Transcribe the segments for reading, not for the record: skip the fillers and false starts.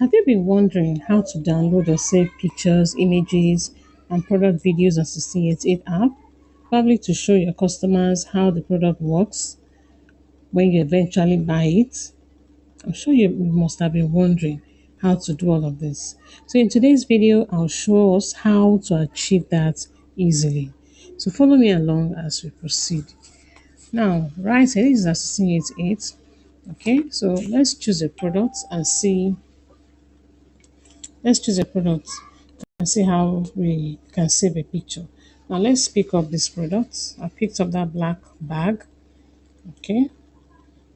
Have you been wondering how to download or save pictures, images, and product videos on 1688 app? Probably to show your customers how the product works when you eventually buy it. I'm sure you must have been wondering how to do all of this. So in today's video, I'll show us how to achieve that easily. So follow me along as we proceed. Now, right here this is a 1688. Okay, so let's choose a product and see how we can save a picture. Now let's pick up this product. I picked up that black bag. Okay,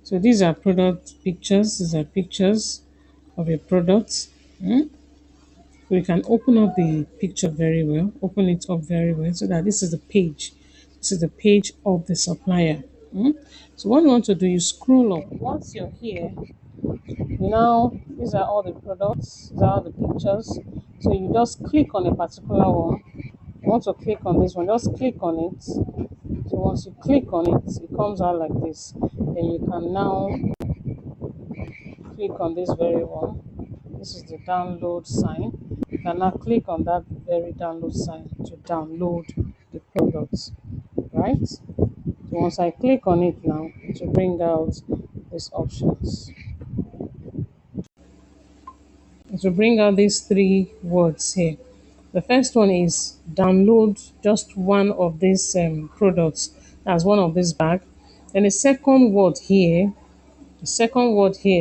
so these are product pictures. These are pictures of a product. We can open up the picture very well, open it up very well so that this is the page. This is the page of the supplier. So what you want to do, you scroll up. Once you're here, now these are all the products, these are all the pictures. So you just click on a particular one. You want to click on this one, just click on it. So once you click on it, it comes out like this. Then you can now click on this very one. This is the download sign. You can now click on that very download sign to download the products, right? So once I click on it now, it will bring out these options. It will bring out these three words here. The first one is download just one of these products. That's one of this bag. And the second word here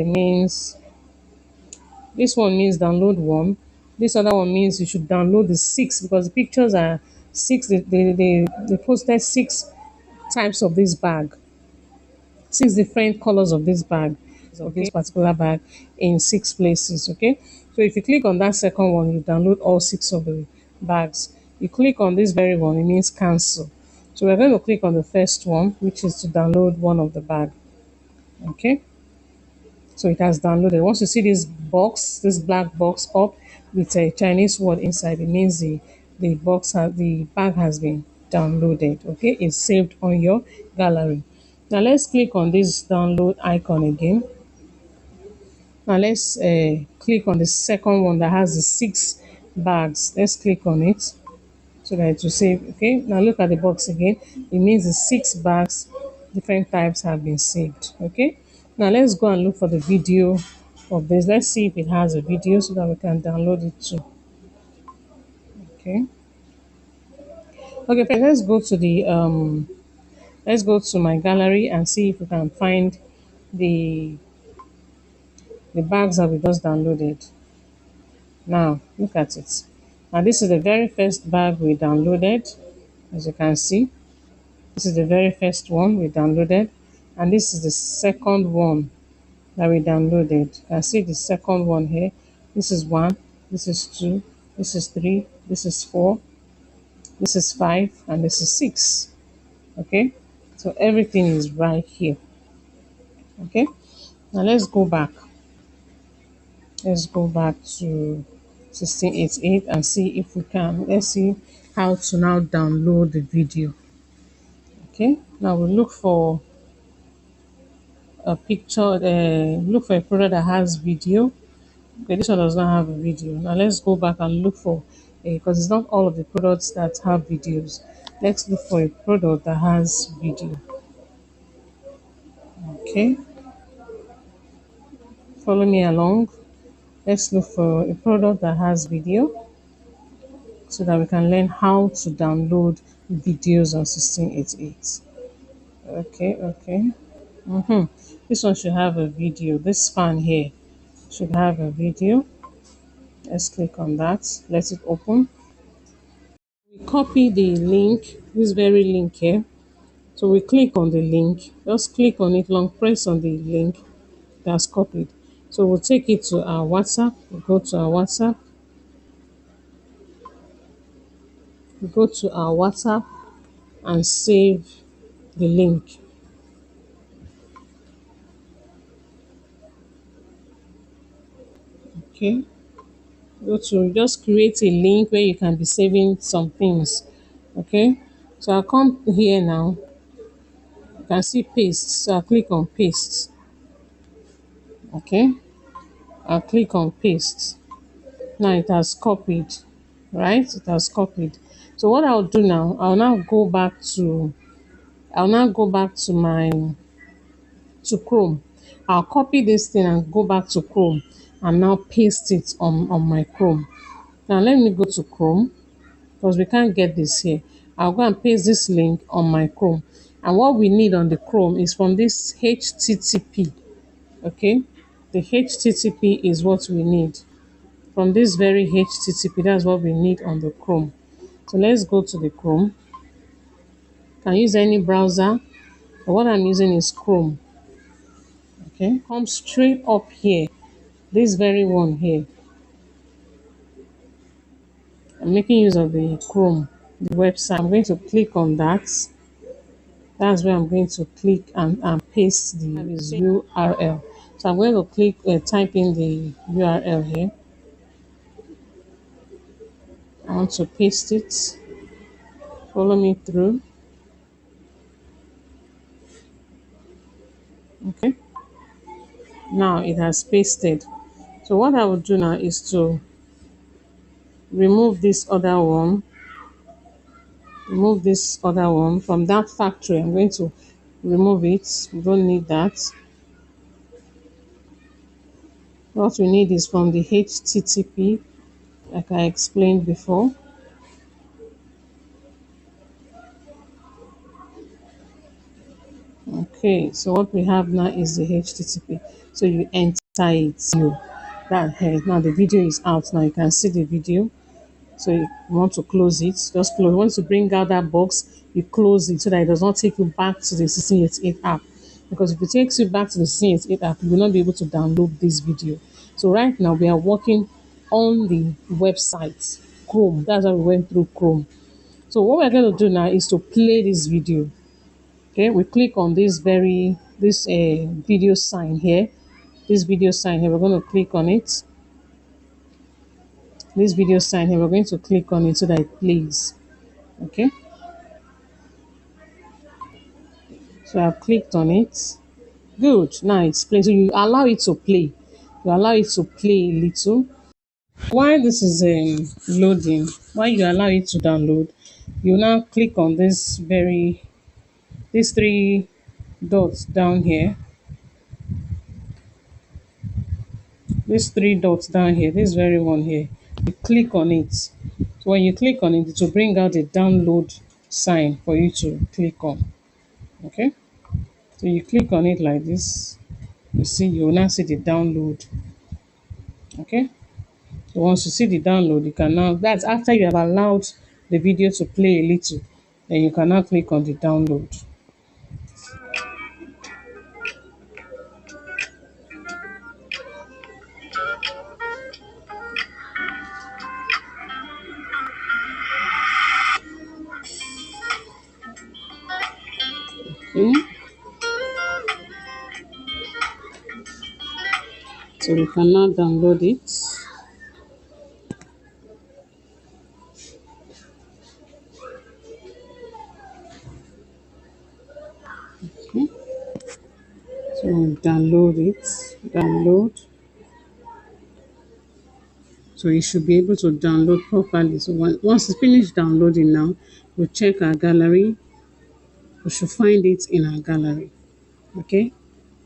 means, this one means download one. This other one means you should download the six because the pictures are six. They posted six types of this bag, six different colors of this bag, of this particular bag in six places. Okay, so if you click on that second one, you download all six of the bags. You click on this very one, it means cancel. So we're going to click on the first one, which is to download one of the bag. Okay, so it has downloaded. Once you see this box, this black box up with a Chinese word inside, it means the bag has been downloaded. Okay, it's saved on your gallery. Now let's click on this download icon again. Now let's click on the second one that has the six bags. Let's click on it so that it will save. Okay, now look at the box again. It means the six bags, different types, have been saved. Okay, now let's go and look for the video of this. Let's see if it has a video so that we can download it too. Okay, okay, friends, let's go to my gallery and see if we can find the the bags that we just downloaded. Now look at it. Now this is the very first bag we downloaded. As you can see, this is the very first one we downloaded, and this is the second one that we downloaded. You can see the second one here. This is one, this is two, this is three, this is four, this is five, and this is six. Okay, so everything is right here. Okay, now let's go back. Let's go back to 1688 and see if we can. Let's see how to now download the video. Okay, now we look for a picture, look for a product that has video. Okay, this one does not have a video. Now let's go back and look for, because it's not all of the products that have videos. Let's look for a product that has video. Okay, follow me along. Let's look for a product that has video so that we can learn how to download videos on 1688. Okay, okay. This one should have a video. This span here should have a video. Let's click on that. Let it open. We copy the link, this very link here. So we click on the link. Just click on it, long press on the link that's copied. So we'll take it to our WhatsApp. We go to our WhatsApp. We go to our WhatsApp and save the link. Okay. Go to just create a link where you can be saving some things. Okay. So I'll come here now. You can see paste. So I'll click on paste. Okay. I'll click on paste. Now it has copied, right? It has copied. So what I'll do now, I'll now go back to my to Chrome. I'll copy this thing and go back to Chrome and now paste it on my Chrome. Now let me go to Chrome because we can't get this here. I'll go and paste this link on my Chrome. And what we need on the Chrome is from this HTTP. Okay? The HTTP is what we need. From this very HTTP, that's what we need on the Chrome. So let's go to the Chrome. Can use any browser, but what I'm using is Chrome. Okay, come straight up here, this very one here. I'm making use of the Chrome, the website. I'm going to click on that. That's where I'm going to click and paste the URL. So I'm going to type in the URL here. I want to paste it. Follow me through. Okay. Now it has pasted. So what I will do now is to remove this other one. Remove this other one from that factory. I'm going to remove it. We don't need that. What we need is from the HTTP, like I explained before. Okay, so what we have now is the HTTP. So you enter it. Now the video is out. Now you can see the video. So you want to close it, just close. Once you bring out that box, you close it so that it does not take you back to the 1688 app. Because if it takes you back to the 1688 app, you will not be able to download this video. So right now we are working on the website, Chrome. That's why we went through Chrome. So what we're going to do now is to play this video. Okay, we click on this video sign here. This video sign here, we're going to click on it. This video sign here, we're going to click on it so that it plays. Okay, so I've clicked on it. Good. Now it's playing. So you allow it to play. You allow it to play a little. While this is loading, while you allow it to download, you now click on these three dots down here. These three dots down here. This very one here. You click on it. So when you click on it, it will bring out a download sign for you to click on. Okay. So you click on it like this. You see, you will now see the download. Okay. So once you see the download, you can now, that's after you have allowed the video to play a little, then you can now click on the download. Okay. So we can now download it. Okay. So download it. Download. So you should be able to download properly. So once it's finished downloading now, we'll check our gallery. We should find it in our gallery. Okay.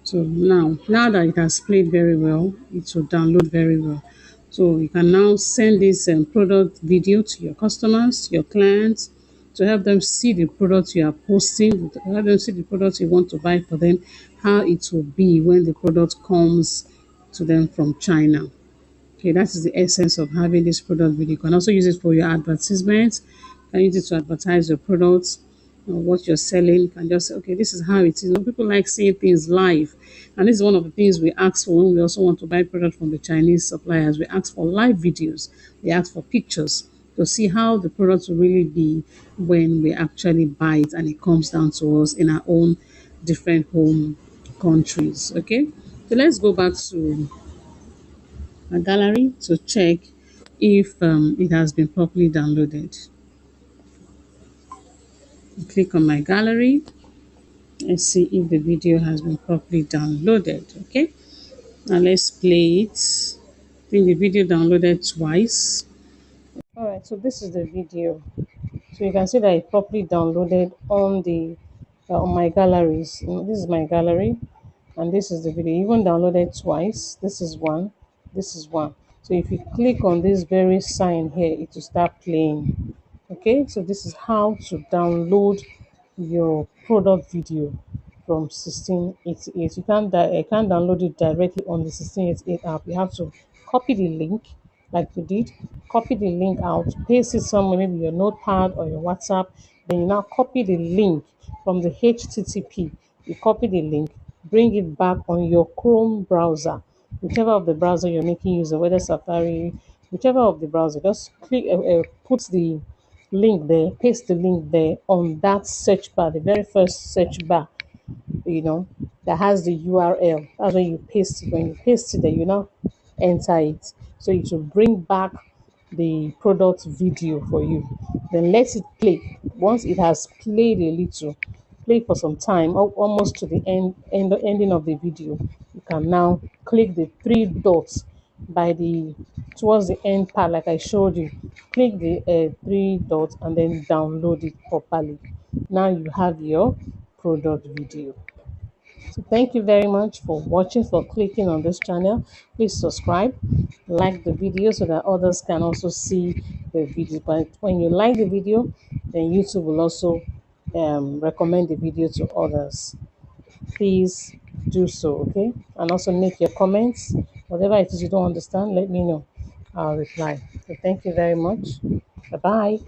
So now that it has played very well, it will download very well. So you can now send this product video to your customers, your clients, to help them see the product you are posting, to help them see the product you want to buy for them, how it will be when the product comes to them from China. Okay, that is the essence of having this product video. You can also use it for your advertisements. You can use it to advertise your products or what you're selling. You can just say, okay, this is how it is. You know, people like seeing things live. And this is one of the things we ask for when we also want to buy product from the Chinese suppliers. We ask for live videos. We ask for pictures to see how the product will really be when we actually buy it and it comes down to us in our own different home countries. Okay, so let's go back to my gallery to check if it has been properly downloaded. Click on my gallery and see if the video has been properly downloaded. Okay, Now let's play it. I think the video downloaded twice. All right, so this is the video. So you can see that it properly downloaded on the on my galleries. This is my gallery, and this is the video. Even downloaded twice. This is one. This is one. So if you click on this very sign here, it will start playing. Okay, so this is how to download your product video from 1688. You can't download it directly on the 1688 app. You have to copy the link like we did. Copy the link out, paste it somewhere, maybe your notepad or your WhatsApp. Then you now copy the link from the HTTP. You copy the link, bring it back on your Chrome browser, whichever of the browser you're making use of, whether Safari, whichever of the browser. Just put the link there, paste the link there on that search bar, the very first search bar, you know, that has the URL. That's when you paste it. When you paste it there, you now enter it. So it will bring back the product video for you. Then let it play. Once it has played a little, play for some time, almost to the ending of the video. You can now click the three dots by the towards the end part, like I showed you. Click the three dots and then download it properly. Now you have your product video. So thank you very much for watching, for clicking on this channel. Please subscribe, like the video so that others can also see the video. But when you like the video, then YouTube will also recommend the video to others. Please do so, okay? And also make your comments. Whatever it is you don't understand, let me know. I'll reply. So thank you very much. Bye bye.